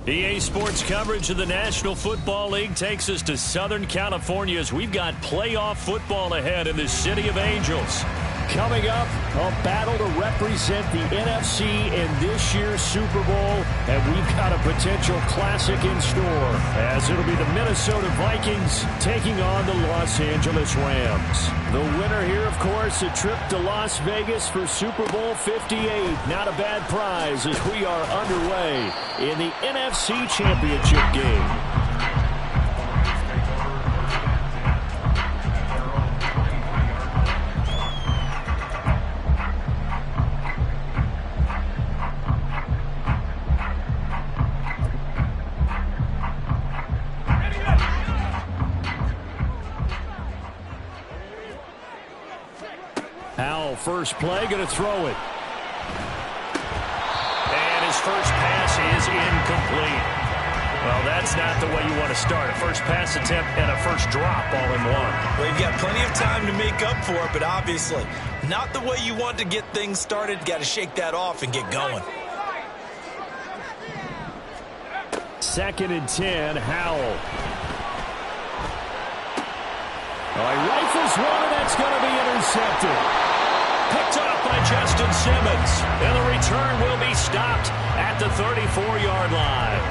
EA Sports coverage of the National Football League takes us to Southern California as we've got playoff football ahead in the City of Angels. Coming up, a battle to represent the NFC in this year's Super Bowl, and we've got a potential classic in store, as it'll be the Minnesota Vikings taking on the Los Angeles Rams. The winner here, of course, a trip to Las Vegas for Super Bowl 58. Not a bad prize as we are underway in the NFC Championship game. First play, going to throw it. And his first pass is incomplete. Well, that's not the way you want to start. A first pass attempt and a first drop all in one. Well, you've got plenty of time to make up for it, but obviously not the way you want to get things started. Got to shake that off and get going. 2nd and 10, Howell. Oh, he rifles one, and that's going to be intercepted. Picked up by Justin Simmons. And the return will be stopped at the 34-yard line.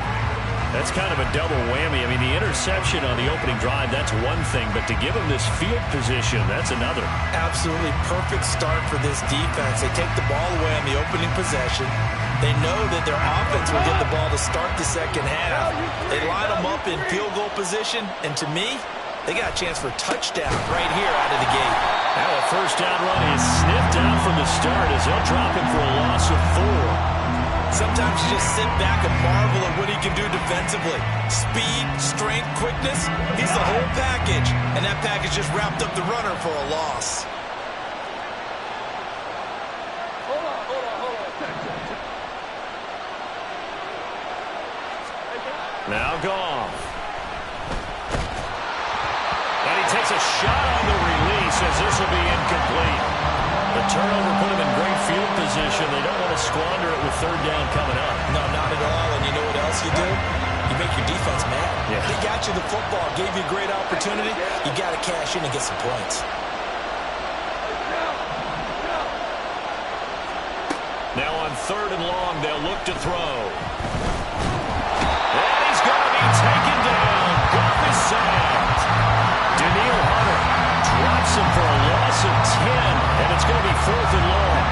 That's kind of a double whammy. I mean, the interception on the opening drive, that's one thing. But to give him this field position, that's another. Absolutely perfect start for this defense. They take the ball away on the opening possession. They know that their offense will get the ball to start the second half. They line them up in field goal position. And to me, they got a chance for a touchdown right here out of the gate. Now a first down run is sniffed out from the start as they'll drop him for a loss of 4. Sometimes you just sit back and marvel at what he can do defensively. Speed, strength, quickness, he's the whole package. And that package just wrapped up the runner for a loss. Now Goff. And he takes a shot on the release as this will be incomplete. The turnover put him in great field position. They don't want to squander it with 3rd down coming up. No, not at all. And you know what else you do? You make your defense mad. Yeah. They got you the football, gave you a great opportunity. You got to cash in and get some points. Now on 3rd and long, they'll look to throw. And he's going to be taken down. Goff is sacked. Daniil Hunter drops him for a loss of 10, and it's going to be 4th and long.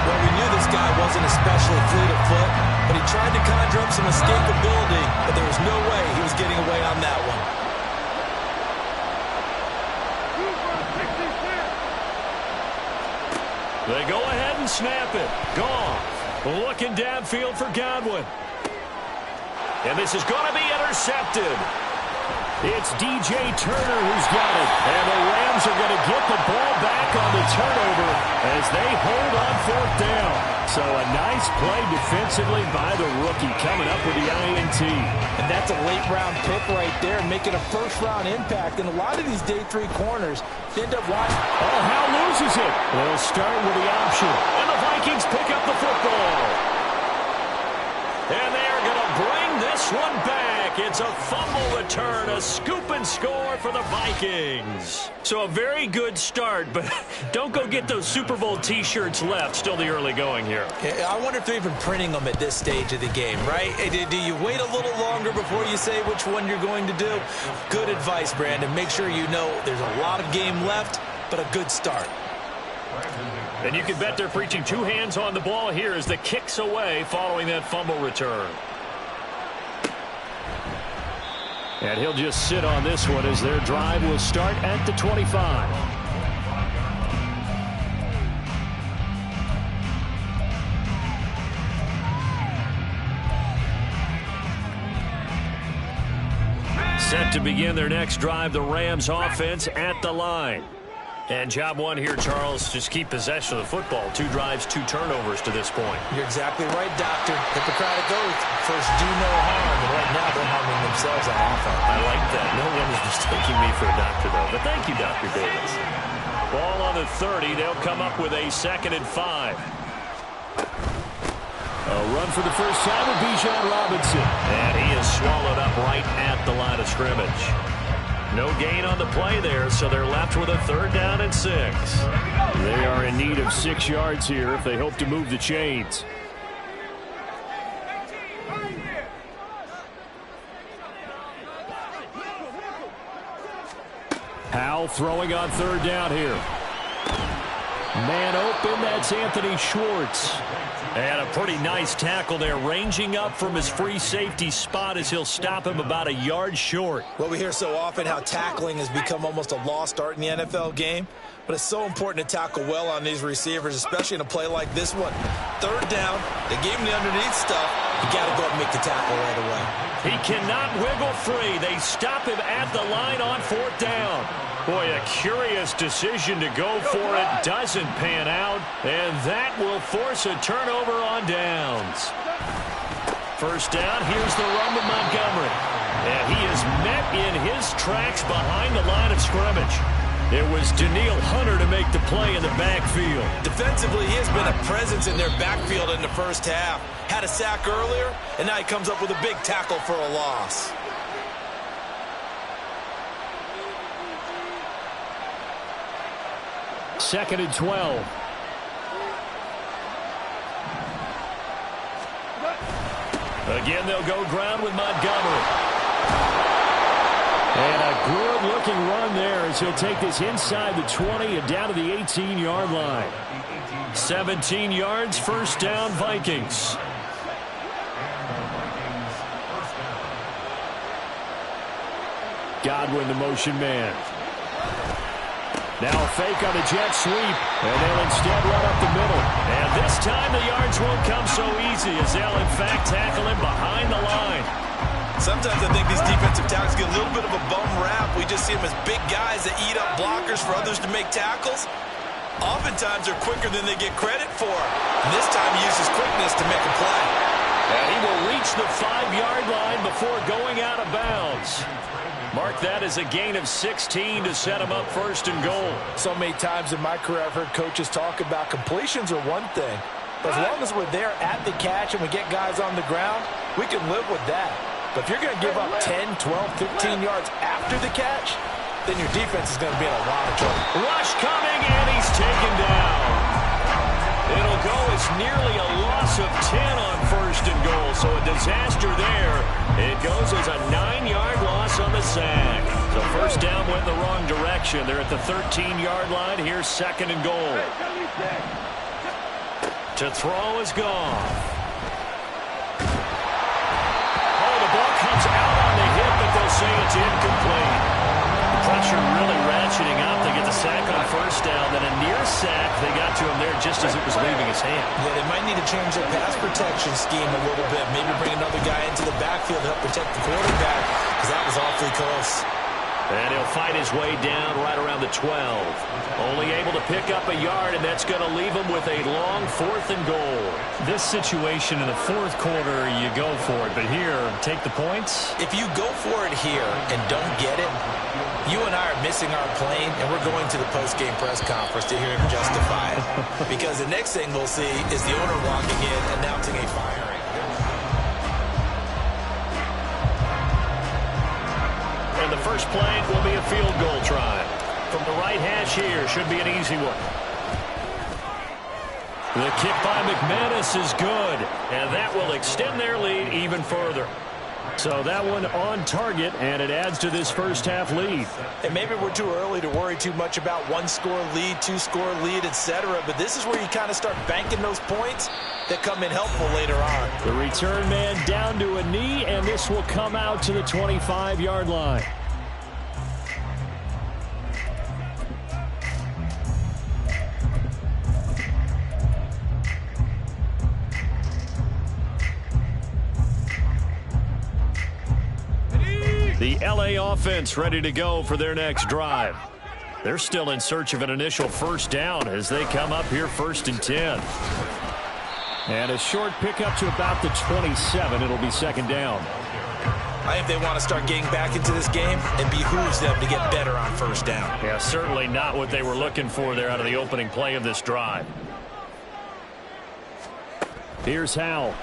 Well, we knew this guy wasn't especially fleet of foot, but he tried to conjure up some escapability, but there was no way he was getting away on that one. They go ahead and snap it. Goff looking downfield for Godwin. And this is going to be intercepted. It's DJ Turner who's got it. And the Rams are going to get the ball back on the turnover as they hold on 4th down. So a nice play defensively by the rookie coming up with the INT. And that's a late-round pick right there, making a first-round impact. And a lot of these day 3 corners end up watching. Oh, Howe loses it. They'll start with the option. And the Vikings pick up the football. And they are going to bring this one back. It's a fumble return, a scoop and score for the Vikings. So a very good start, but don't go get those Super Bowl T-shirts left. Still the early going here. I wonder if they're even printing them at this stage of the game, right? Do you wait a little longer before you say which one you're going to do? Good advice, Brandon. Make sure you know there's a lot of game left, but a good start. And you can bet they're preaching 2 hands on the ball here as the kick's away following that fumble return. And he'll just sit on this one as their drive will start at the 25. Set to begin their next drive, the Rams offense at the line. And job one here, Charles, just keep possession of the football. 2 drives, 2 turnovers to this point. You're exactly right, Doctor. Hippocratic oath. First, do no harm. And right now, they're harming themselves on offense. I like that. No one is mistaking me for a doctor, though. But thank you, Dr. Davis. Ball on the 30. They'll come up with a 2nd and 5. A run for the first time with Bijan Robinson. And he is swallowed up right at the line of scrimmage. No gain on the play there, so they're left with a 3rd down and 6. They are in need of 6 yards here if they hope to move the chains. Powell throwing on 3rd down here. Man open, that's Anthony Schwartz. And a pretty nice tackle there, ranging up from his free safety spot as he'll stop him about a yard short. Well, we hear so often how tackling has become almost a lost art in the NFL game, but it's so important to tackle well on these receivers, especially in a play like this one. 3rd down, they gave him the underneath stuff. You got to go up and make the tackle right away. He cannot wiggle free. They stop him at the line on 4th down. Boy, a curious decision to go for it. Doesn't pan out, and that will force a turnover on downs. 1st down, here's the run to Montgomery. And he is met in his tracks behind the line of scrimmage. It was Danielle Hunter to make the play in the backfield. Defensively, he has been a presence in their backfield in the first half. Had a sack earlier, and now he comes up with a big tackle for a loss. Second and 12. Again, they'll go ground with Montgomery. And a good-looking run there as he'll take this inside the 20 and down to the 18-yard line. 17 yards, 1st down, Vikings. Godwin, the motion man. Now a fake on a jet sweep, and they'll instead run up the middle. And this time the yards won't come so easy as they'll, in fact, tackle him behind the line. Sometimes I think these defensive tackles get a little bit of a bum rap. We just see them as big guys that eat up blockers for others to make tackles. Oftentimes they're quicker than they get credit for. And this time he uses quickness to make a play. And he will reach the 5-yard line before going out of bounds. Mark that as a gain of 16 to set him up 1st and goal. So many times in my career I've heard coaches talk about completions are one thing. But as long as we're there at the catch and we get guys on the ground, we can live with that. But if you're going to give up 10, 12, 15 yards after the catch, then your defense is going to be in a lot of trouble. Rush coming, and he's taken down. It'll go as nearly a loss of 10 on 1st and goal, so a disaster there. It goes as a 9-yard loss on the sack. So 1st down went the wrong direction. They're at the 13-yard line. Here's 2nd and goal. To throw is Goff. Oh, the ball comes out on the hit, but they'll say it's incomplete. Pressure really ratcheting up. They get the sack on 1st down, then a near sack. They got to him there just as it was leaving his hand. Yeah, they might need to change their pass protection scheme a little bit. Maybe bring another guy into the backfield to help protect the quarterback, because that was awfully close. And he'll fight his way down right around the 12. Only able to pick up a yard, and that's going to leave him with a long 4th and goal. This situation in the 4th quarter, you go for it. But here, take the points. If you go for it here and don't get it, you and I are missing our plane, and we're going to the post-game press conference to hear him justify it. Because the next thing we'll see is the owner walking in, announcing a firing. And the first play will be a field goal try. From the right hash here, should be an easy one. The kick by McManus is good, and that will extend their lead even further. So that one on target, and it adds to this first half lead. And maybe we're too early to worry too much about 1-score lead, 2-score lead, etc. But this is where you kind of start banking those points that come in helpful later on. The return man down to a knee, and this will come out to the 25-yard line. The LA offense ready to go for their next drive. They're still in search of an initial first down as they come up here 1st and 10. And a short pickup to about the 27. It'll be 2nd down. I think they want to start getting back into this game and behooves them to get better on 1st down. Yeah, certainly not what they were looking for there out of the opening play of this drive. Here's Howell.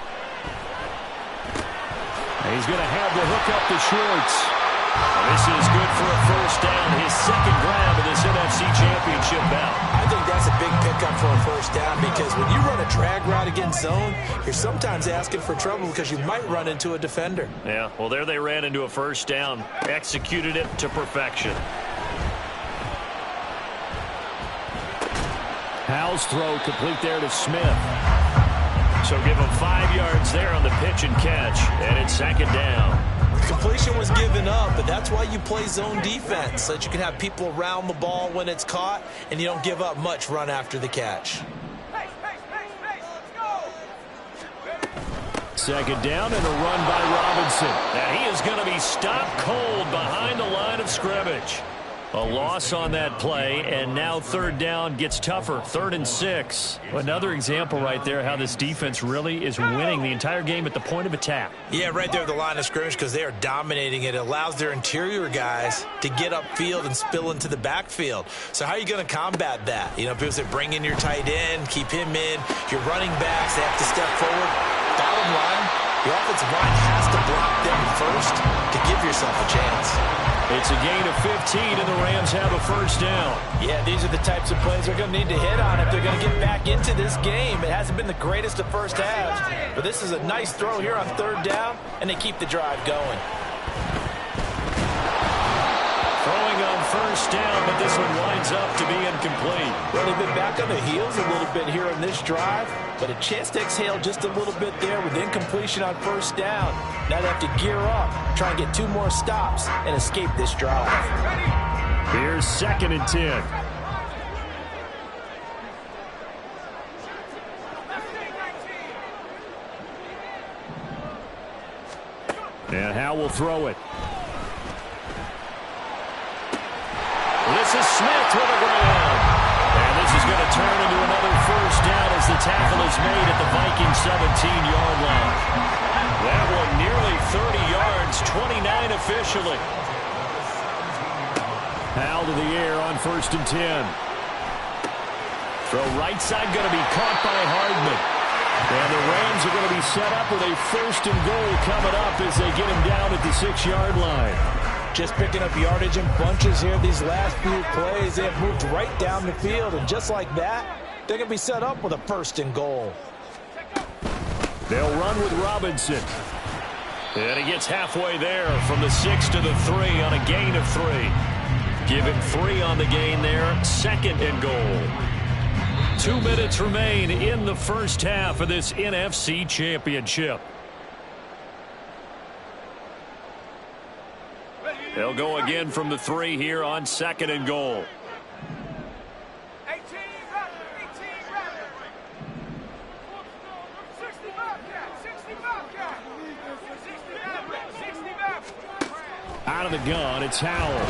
He's going to have the hook up to Schwartz. This is good for a 1st down, his 2nd grab of this NFC Championship bout. I think that's a big pickup for a 1st down because when you run a drag route against zone, you're sometimes asking for trouble because you might run into a defender. Yeah, well, there they ran into a 1st down, executed it to perfection. Howell's throw complete there to Smith. So give him 5 yards there on the pitch and catch, and it's 2nd down. Completion was given up, but that's why you play zone defense, so that you can have people around the ball when it's caught, and you don't give up much run after the catch. 2nd down and a run by Robinson. And he is going to be stopped cold behind the line of scrimmage. A loss on that play, and now 3rd down gets tougher. 3rd and 6. Another example right there how this defense really is winning the entire game at the point of attack. Yeah, right there at the line of scrimmage because they are dominating it. It allows their interior guys to get upfield and spill into the backfield. So how are you going to combat that? You know, people say bring in your tight end, keep him in. Your running backs, they have to step forward. Bottom line, the offensive line has to block them first to give yourself a chance. It's a gain of 15, and the Rams have a 1st down. Yeah, these are the types of plays they're going to need to hit on if they're going to get back into this game. It hasn't been the greatest of first halves, but this is a nice throw here on 3rd down, and they keep the drive going. Throwing on 1st down, but this one winds up to be incomplete. Well, they've been back on the heels a little bit here on this drive, but a chance to exhale just a little bit there with incompletion on 1st down. Now they have to gear up, try and get 2 more stops, and escape this drive. Here's 2nd and 10. And Howell will throw it. This is Smith with a grab. And this is going to turn into another 1st down as the tackle is made at the Vikings 17-yard line. That one nearly 30 yards, 29 officially. Howell to the air on 1st and 10. Throw right side going to be caught by Hardman. And the Rams are going to be set up with a 1st and goal coming up as they get him down at the 6-yard line. Just picking up yardage in bunches here these last few plays. They have moved right down the field, and just like that, they're going to be set up with a 1st and goal. They'll run with Robinson. And he gets halfway there from the 6 to the 3 on a gain of 3. Give him 3 on the gain there, 2nd and goal. 2 minutes remain in the first half of this NFC Championship. They'll go again from the 3 here on 2nd and goal. Out of the gun, it's Howell.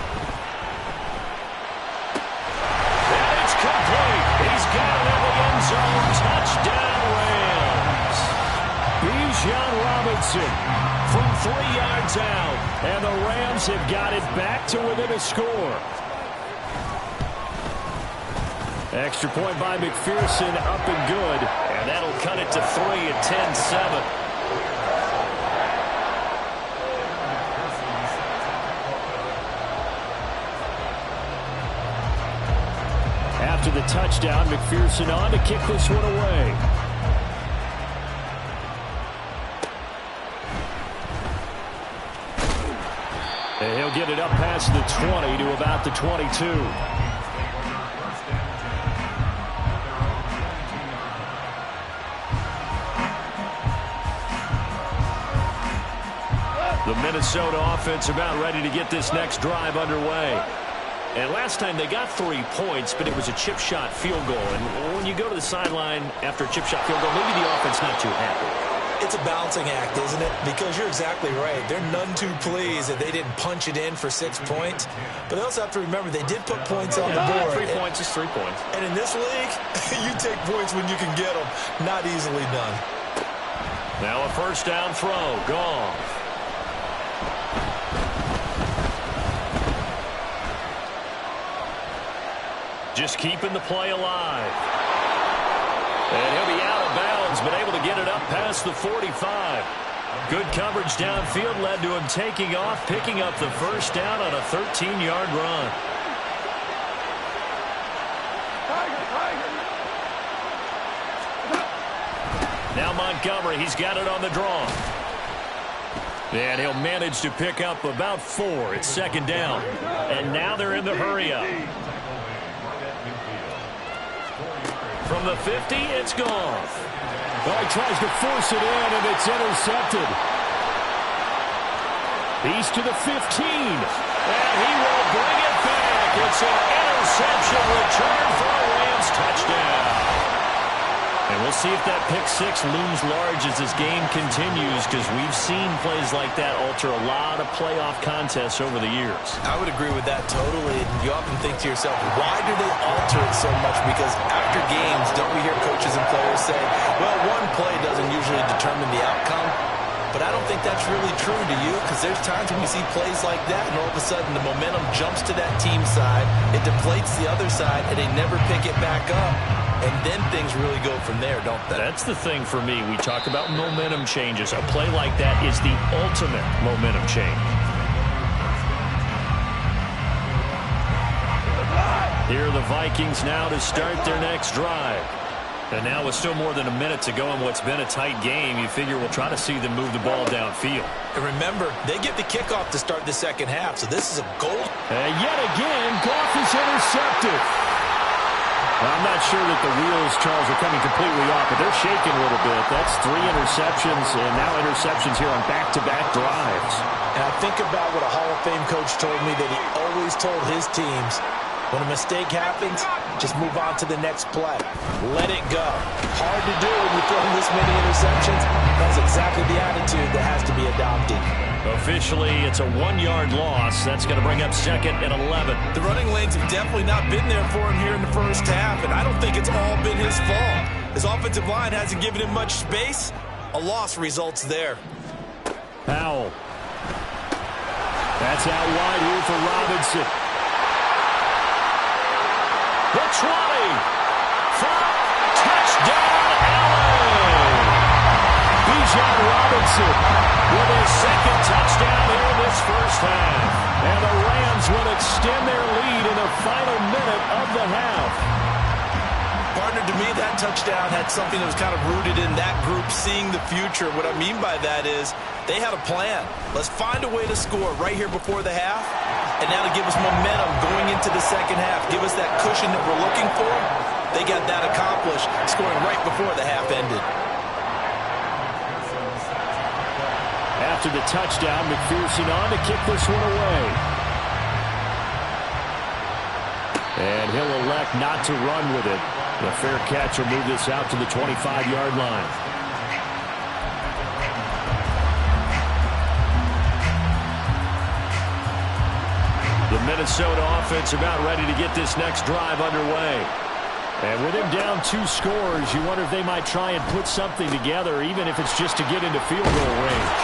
And it's complete. He's got it in the end zone. Touchdown, Rams. Bijan Robinson from 3 yards out. And the Rams have got it back to within a score. Extra point by McPherson, up and good. And that'll cut it to 3 at 10-7. After the touchdown, McPherson on to kick this one away. And he'll get it up past the 20 to about the 22. The Minnesota offense about ready to get this next drive underway. And last time they got 3 points, but it was a chip shot field goal. And when you go to the sideline after a chip shot field goal, maybe the offense not too happy. It's a balancing act, isn't it? Because you're exactly right. They're none too pleased that they didn't punch it in for 6 points. But they also have to remember they did put points on the board. 3 points is 3 points. And in this league, you take points when you can get them. Not easily done. Now a first down throw. Gone. Just keeping the play alive. And he'll be out of bounds, but able to get it up past the 45. Good coverage downfield led to him taking off, picking up the first down on a 13-yard run. Now Montgomery, he's got it on the draw. And he'll manage to pick up about 4. It's second down. And now they're in the hurry-up. From the 50, it's gone. Well, he tries to force it in, and it's intercepted. He's to the 15. And he will bring it back. It's an interception return for a Rams touchdown. And we'll see if that pick six looms large as this game continues, because we've seen plays like that alter a lot of playoff contests over the years. I would agree with that totally. You often think to yourself, why do they alter it so much? Because after games, don't we hear coaches and players say, well, one play doesn't usually determine the outcome. But I don't think that's really true to you, because there's times when we see plays like that, and all of a sudden the momentum jumps to that team side, it deflates the other side, and they never pick it back up. And then things really go from there, don't they? That's the thing for me. We talk about momentum changes. A play like that is the ultimate momentum change. Here are the Vikings now to start their next drive. And now with still more than a minute to go in what's been a tight game, you figure we'll try to see them move the ball downfield. And remember, they get the kickoff to start the second half, so this is a goal. And yet again, Goff is intercepted. I'm not sure that the wheels, Charles, are coming completely off, but they're shaking a little bit. That's 3 interceptions, and now interceptions here on back-to-back drives. And I think about what a Hall of Fame coach told me that he always told his teams, when a mistake happens, just move on to the next play. Let it go. Hard to do when you throw this many interceptions. That's exactly the attitude that has to be adopted. Officially, it's a 1-yard loss. That's going to bring up second and 11. The running lanes have definitely not been there for him here in the first half, and I don't think it's all been his fault. His offensive line hasn't given him much space. A loss results there. Powell. That's out wide here for Robinson. The 20. Touchdown, Allen. Bijan Robinson with his second touchdown here in this first half. And the Rams will extend their lead in the final minute of the half. Partner, to me, that touchdown had something that was kind of rooted in that group seeing the future. What I mean by that is they had a plan. Let's find a way to score right here before the half, and now to give us momentum going into the second half. Give us that cushion that we're looking for. They got that accomplished, scoring right before the half ended. After the touchdown, McPherson on to kick this one away. And he'll elect not to run with it. The fair catch will move this out to the 25-yard line. The Minnesota offense about ready to get this next drive underway. And with him down 2 scores, you wonder if they might try and put something together, even if it's just to get into field goal range.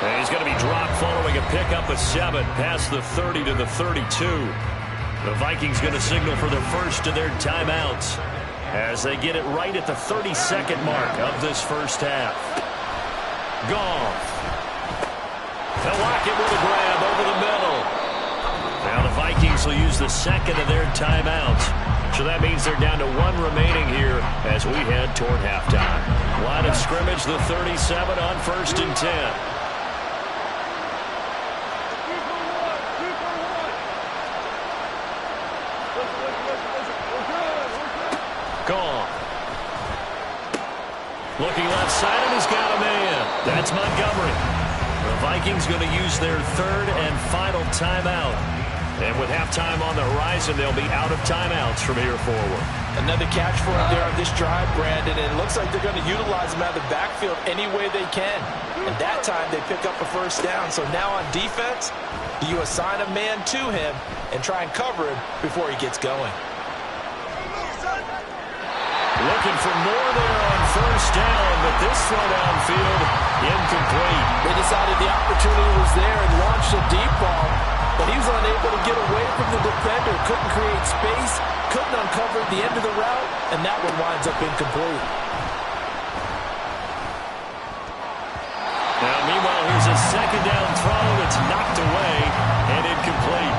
And he's going to be dropped following a pickup of 7 past the 30 to the 32. The Vikings going to signal for the first of their timeouts as they get it right at the 32nd mark of this first half. Goff. They'll lock it with a grab over the middle. Now the Vikings will use the second of their timeouts. So that means they're down to 1 remaining here as we head toward halftime. Line of scrimmage, the 37 on 1st and 10. Goff. Looking left side, and he's got a man. That's Montgomery. The Vikings going to use their 3rd and final timeout And with halftime on the horizon, they'll be out of timeouts from here forward. Another catch for him there on this drive, Brandon, and it looks like they're going to utilize him out of the backfield any way they can. And that time they pick up a first down. So now on defense, you assign a man to him and try and cover him before he gets going. Looking for more there on first down, but this throw downfield incomplete. They decided the opportunity was there and launched a deep ball, but he was unable to get away from the defender, couldn't create space, couldn't uncover the end of the route, and that one winds up incomplete. Now, meanwhile, here's a second down throw that's knocked away and incomplete.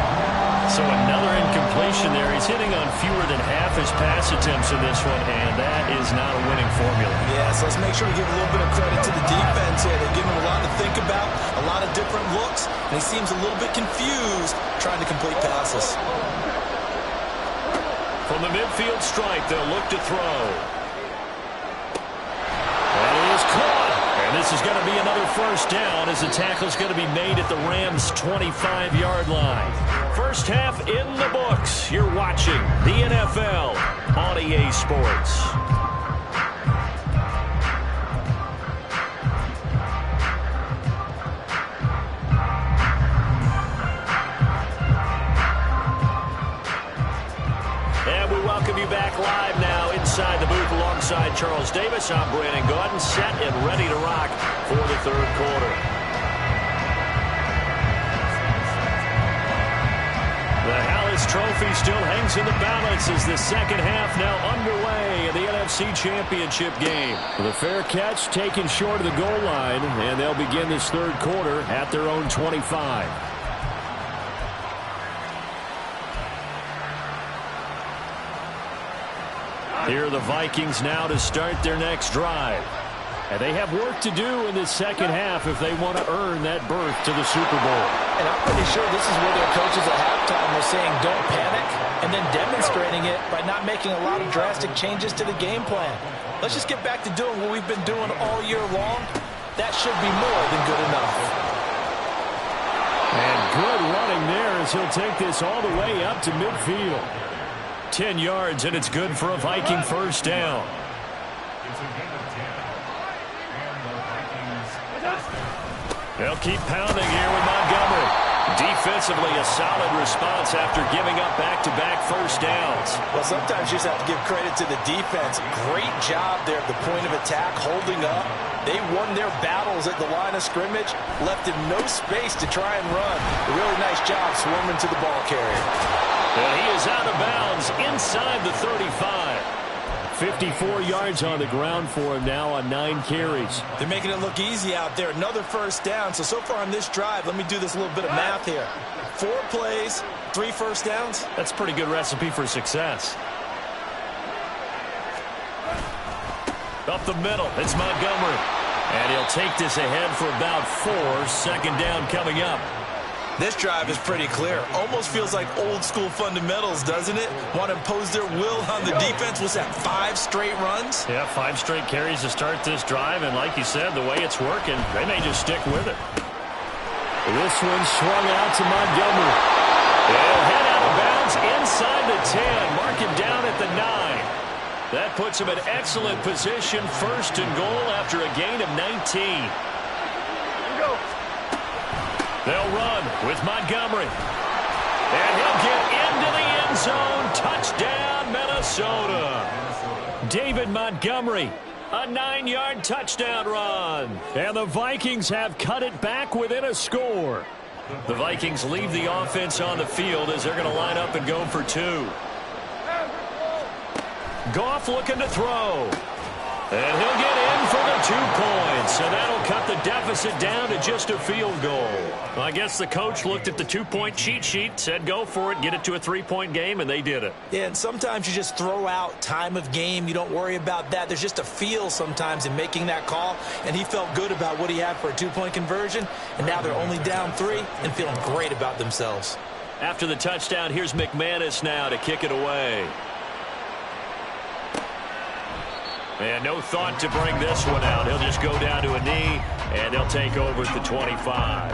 So another incompletion there. He's hitting on fewer than half his pass attempts in this one, and that is not a winning formula. Yeah, so let's make sure we give a little bit of credit to the defense here. They give him a lot to think about, a lot of different looks, and he seems a little bit confused trying to complete passes. From the midfield stripe, they'll look to throw. That is caught. And this is going to be another first down as the tackle is going to be made at the Rams' 25-yard line. First half in the books. You're watching the NFL on EA Sports. And we welcome you back live now inside the booth alongside Charles Davis. I'm Brandon Gordon, set and ready to rock for the third quarter. The Hallis Trophy still hangs in the balance as the second half now underway in the NFC Championship game. The fair catch taken short of the goal line, and they'll begin this third quarter at their own 25. Here are the Vikings now to start their next drive. And they have work to do in this second half if they want to earn that berth to the Super Bowl. And I'm pretty sure this is where their coaches at halftime were saying don't panic, and then demonstrating it by not making a lot of drastic changes to the game plan. Let's just get back to doing what we've been doing all year long. That should be more than good enough. And good running there as he'll take this all the way up to midfield. 10 yards, and it's good for a Viking first down. They'll keep pounding here with Montgomery. Defensively, a solid response after giving up back-to-back first downs. Well, sometimes you just have to give credit to the defense. Great job there at the point of attack, holding up. They won their battles at the line of scrimmage, left him no space to try and run. A really nice job swarming to the ball carrier. And he is out of bounds inside the 35. 54 yards on the ground for him now on 9 carries. They're making it look easy out there. Another first down. So far on this drive, let me do this little bit of math here. 4 plays, 3 first downs. That's a pretty good recipe for success. Up the middle, it's Montgomery. And he'll take this ahead for about 4. Second down coming up. This drive is pretty clear. Almost feels like old school fundamentals, doesn't it? Want to impose their will on the defense. What's that, 5 straight runs? Yeah, 5 straight carries to start this drive. And like you said, the way it's working, they may just stick with it. This one swung out to Montgomery. They'll head out of bounds inside the 10. Mark him down at the 9. That puts him in excellent position. First and goal after a gain of 19. They'll run with Montgomery. And he'll get into the end zone. Touchdown, Minnesota. David Montgomery, a 9-yard touchdown run. And the Vikings have cut it back within a score. The Vikings leave the offense on the field as they're going to line up and go for 2. Goff looking to throw. And he'll get in for the 2 points. And that'll cut the deficit down to just a field goal. Well, I guess the coach looked at the 2-point cheat sheet, said go for it, get it to a 3-point game, and they did it. Yeah, and sometimes you just throw out time of game. You don't worry about that. There's just a feel sometimes in making that call. And he felt good about what he had for a 2-point conversion. And now they're only down 3 and feeling great about themselves. After the touchdown, here's McManus now to kick it away. And no thought to bring this one out. He'll just go down to a knee, and they'll take over at the 25.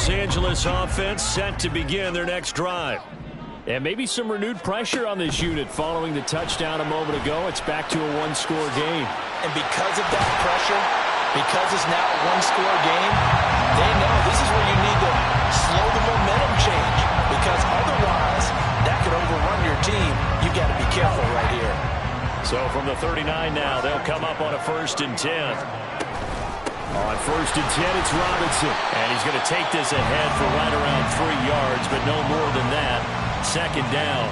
Los Angeles offense set to begin their next drive. And maybe some renewed pressure on this unit following the touchdown a moment ago. It's back to a one-score game. And because of that pressure, because it's now a one-score game, they know this is where you need to slow the momentum change. Because otherwise, that could overrun your team. You've got to be careful right here. So from the 39 now, they'll come up on a 1st and 10. On 1st and 10, it's Robinson. And he's going to take this ahead for right around 3 yards, but no more than that. 2nd down.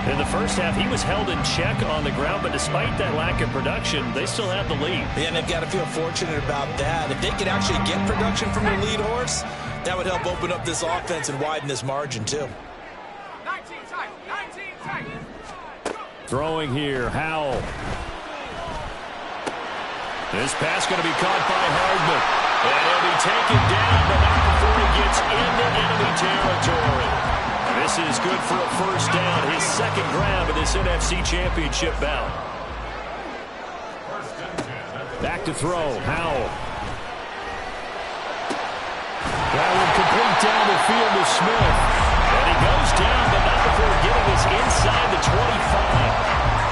In the first half, he was held in check on the ground, but despite that lack of production, they still have the lead. Yeah, and they've got to feel fortunate about that. If they could actually get production from their lead horse, that would help open up this offense and widen this margin, too. 19 tight. Throwing here, Howell. This pass going to be caught by Hardman. And he'll be taken down, but not before he gets into enemy territory. And this is good for a 1st down, his 2nd grab of this NFC Championship bout. Back to throw, Howell. That one complete down the field to Smith. And he goes down, but not before getting us inside the 25.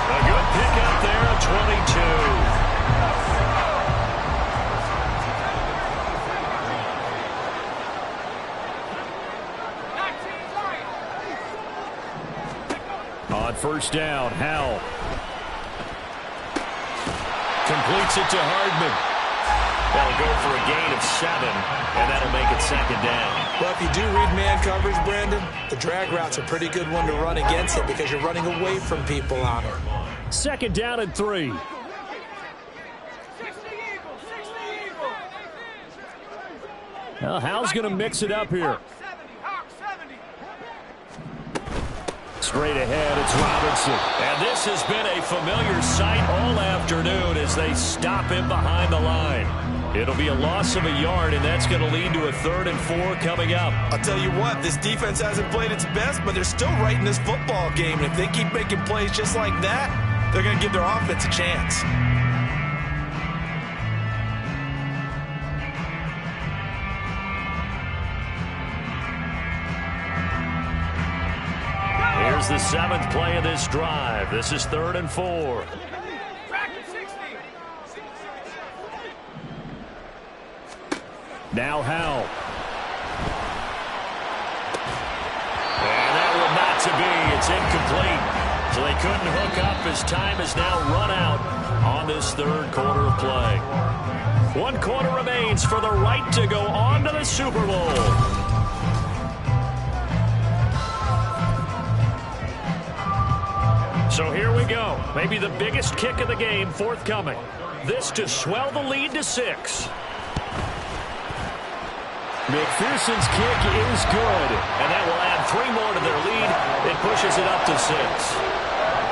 A good pickup there at 22. On 1st down, Howell. Completes it to Hardman. That'll go for a gain of 7, and that'll make it 2nd down. Well, if you do read man coverage, Brandon, the drag route's a pretty good one to run against it because you're running away from people on it. 2nd down and 3. Well, Howell's going to mix it up here. Straight ahead, it's Robinson. And this has been a familiar sight all afternoon as they stop him behind the line. It'll be a loss of a yard, and that's going to lead to a 3rd and 4 coming up. I'll tell you what, this defense hasn't played its best, but they're still right in this football game. And if they keep making plays just like that, they're going to give their offense a chance. Here's the 7th play of this drive. This is 3rd and 4. Now Howell. And that one not to be. It's incomplete. So they couldn't hook up as time has now run out on this 3rd quarter of play. 1 quarter remains for the right to go on to the Super Bowl. So here we go. Maybe the biggest kick of the game forthcoming. This to swell the lead to 6. McPherson's kick is good, and that will add 3 more to their lead. It pushes it up to 6.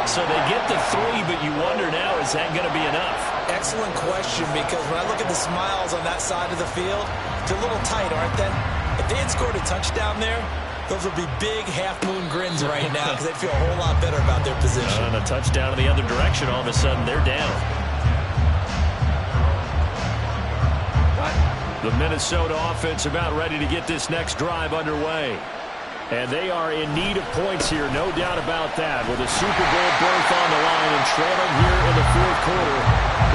So they get the 3, but you wonder now, is that going to be enough? Excellent question, because when I look at the smiles on that side of the field, they're a little tight, aren't they? If they had scored a touchdown there, those would be big half-moon grins right now because they'd feel a whole lot better about their position. And a touchdown in the other direction, all of a sudden they're down. The Minnesota offense about ready to get this next drive underway. And they are in need of points here, no doubt about that. With a Super Bowl berth on the line and trailing here in the 4th quarter,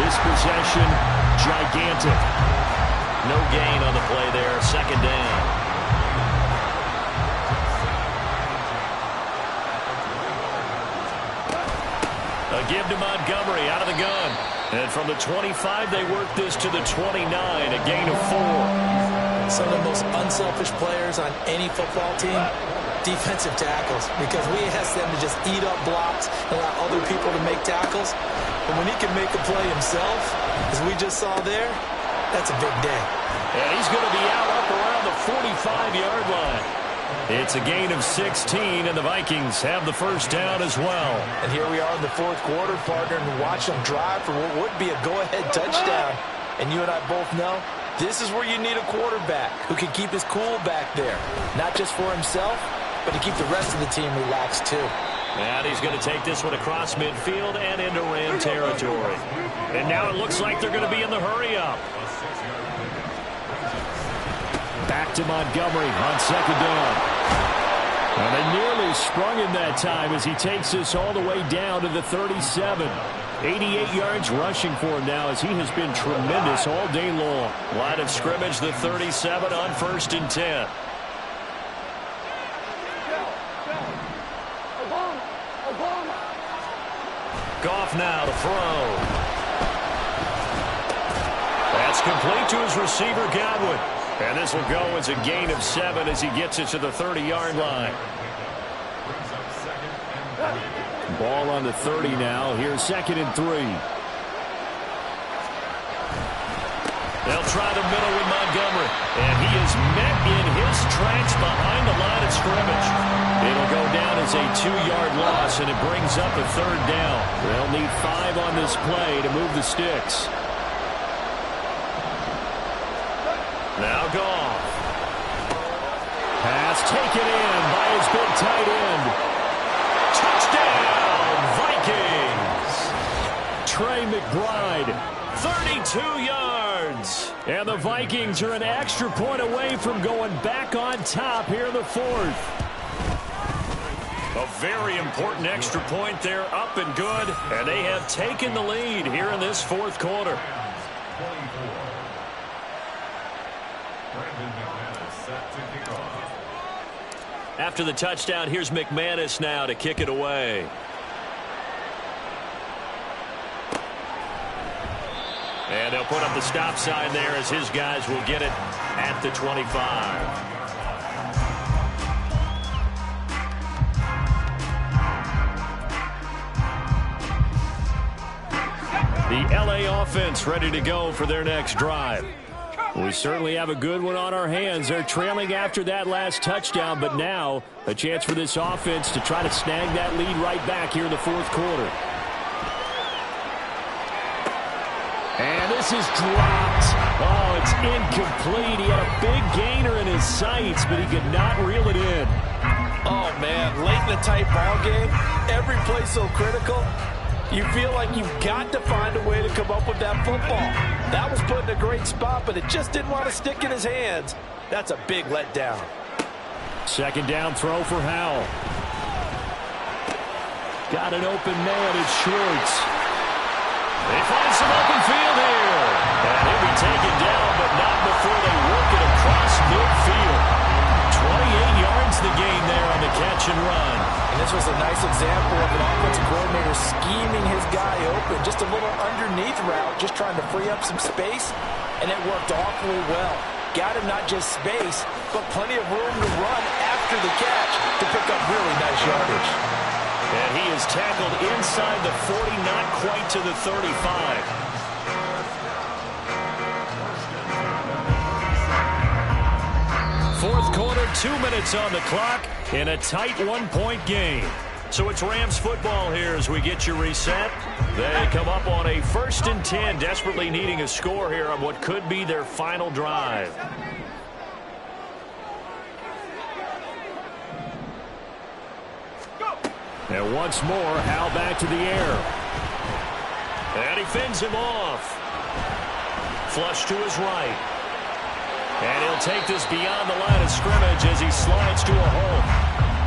this possession gigantic. No gain on the play there, 2nd down. A give to Montgomery out of the gun. And from the 25, they work this to the 29, a gain of 4. Some of the most unselfish players on any football team, defensive tackles, because we ask them to just eat up blocks and allow other people to make tackles. And when he can make a play himself, as we just saw there, that's a big day. And he's going to be out up around the 45-yard line. It's a gain of 16, and the Vikings have the 1st down as well. And here we are in the 4th quarter, partner, and watch them drive for what would be a go-ahead touchdown. And you and I both know this is where you need a quarterback who can keep his cool back there. Not just for himself, but to keep the rest of the team relaxed too. And he's going to take this one across midfield and into Ram territory. And now it looks like they're going to be in the hurry-up. Back to Montgomery on second down. And they nearly sprung him that time as he takes this all the way down to the 37. 88 yards rushing for him now as he has been tremendous all day long. Line of scrimmage, the 37 on 1st and 10. Goff now to throw. That's complete to his receiver, Godwin. And this will go as a gain of 7 as he gets it to the 30-yard line. Ball on the 30 now. Here's 2nd and 3. They'll try the middle with Montgomery. And he is met in his tracks behind the line of scrimmage. It'll go down as a 2-yard loss, and it brings up a 3rd down. They'll need 5 on this play to move the sticks. Now Goff. Pass taken in by his big tight end. Touchdown, Vikings. Trey McBride, 32 yards. And the Vikings are an extra point away from going back on top here in the 4th. A very important extra point there, up and good. And they have taken the lead here in this 4th quarter. After the touchdown, here's McManus now to kick it away. And they'll put up the stop sign there as his guys will get it at the 25. The LA offense ready to go for their next drive. We certainly have a good one on our hands. They're trailing after that last touchdown, but now a chance for this offense to try to snag that lead right back here in the 4th quarter. And this is dropped. Oh, it's incomplete. He had a big gainer in his sights, but he could not reel it in. Oh, man, late in the tight ball game, every play so critical. You feel like you've got to find a way to come up with that football. That was put in a great spot, but it just didn't want to stick in his hands. That's a big letdown. 2nd down throw for Howell. Got an open man. It's Schwartz. They find some open field here. And he'll be taken down, but not before they work it across midfield. 28 yards the gain there on the catch and run. And this was a nice example of an offensive coordinator scheming his guy open. Just a little underneath route, just trying to free up some space, and it worked awfully well. Got him not just space, but plenty of room to run after the catch to pick up really nice yardage. And he is tackled inside the 40, not quite to the 35. Fourth quarter, 2 minutes on the clock in a tight 1-point game. So it's Rams football here as we get you reset. They come up on a 1st and 10, desperately needing a score here on what could be their final drive. And once more, Howell back to the air. And he fends him off. Flush to his right. And he'll take this beyond the line of scrimmage as he slides to a hole.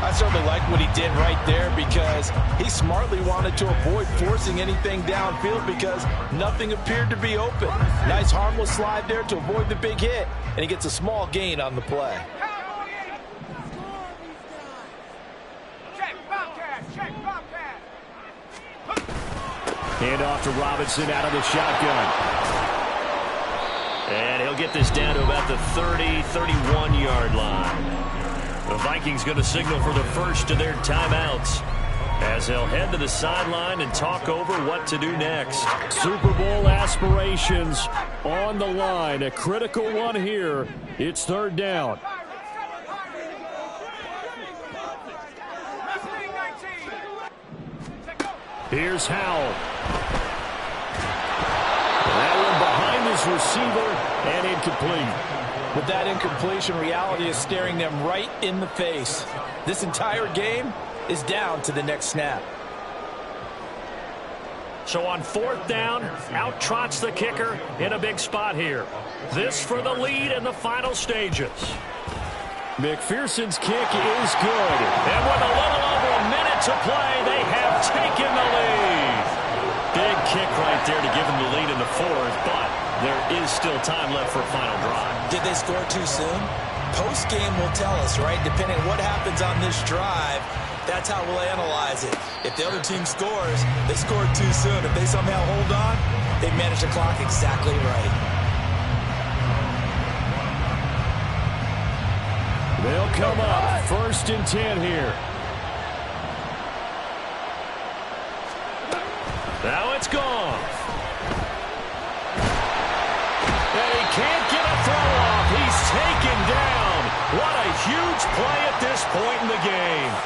I certainly like what he did right there because he smartly wanted to avoid forcing anything downfield because nothing appeared to be open. Nice harmless slide there to avoid the big hit, and he gets a small gain on the play. Hand off to Robinson out of the shotgun. And he'll get this down to about the 30, 31-yard line. The Vikings going to signal for the first of their timeouts as they'll head to the sideline and talk over what to do next. Super Bowl aspirations on the line. A critical one here. It's 3rd down. Here's Howell. That one behind his receiver and incomplete. With that incompletion, reality is staring them right in the face. This entire game is down to the next snap. So on 4th down, out trots the kicker in a big spot here. This for the lead in the final stages. McPherson's kick is good. And with a little over a minute to play, they have taken the lead. Big kick right there to give them the lead in the 4th, but there is still time left for a final drive. Did they score too soon? Post-game will tell us, right? Depending on what happens on this drive, that's how we'll analyze it. If the other team scores, they scored too soon. If they somehow hold on, they manage the clock exactly right. They'll come up 1st and 10 here. Now it's gone. And he can't get a throw off. He's taken down. What a huge play at this point in the game.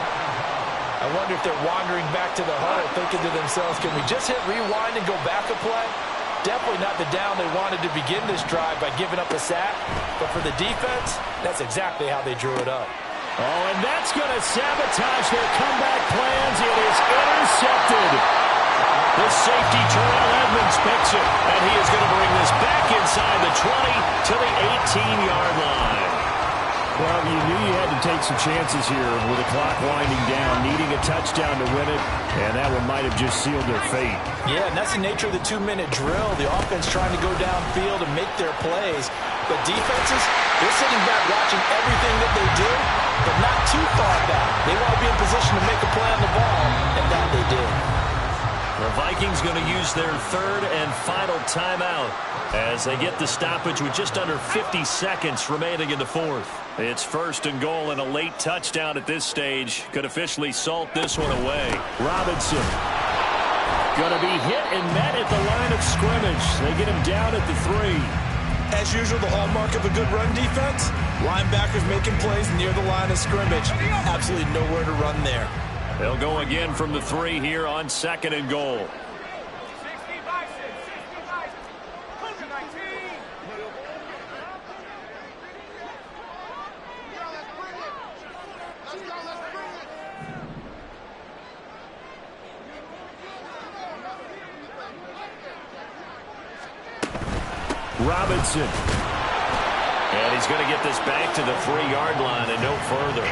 I wonder if they're wandering back to the huddle thinking to themselves, can we just hit rewind and go back a play? Definitely not the down they wanted to begin this drive by giving up a sack. But for the defense, that's exactly how they drew it up. Oh, and that's going to sabotage their comeback plans. It is intercepted. The safety, Terrell Edmonds, picks it. And he is going to bring this back inside the 20 to the 18-yard line. Well, you knew you had to take some chances here with the clock winding down, needing a touchdown to win it, and that one might have just sealed their fate. Yeah, and that's the nature of the 2-minute drill. The offense trying to go downfield and make their plays. But defenses, they're sitting back watching everything that they do, but not too far back. They want to be in position to make a play on the ball, and that they did. The Vikings going to use their 3rd and final timeout as they get the stoppage with just under 50 seconds remaining in the 4th. It's 1st and goal, and a late touchdown at this stage could officially salt this one away. Robinson going to be hit and met at the line of scrimmage. They get him down at the 3. As usual, the hallmark of a good run defense, linebackers making plays near the line of scrimmage. Absolutely nowhere to run there. They'll go again from the 3 here on 2nd and goal. 60 by 6, 60 by 19. Robinson. And he's going to get this back to the 3-yard line and no further.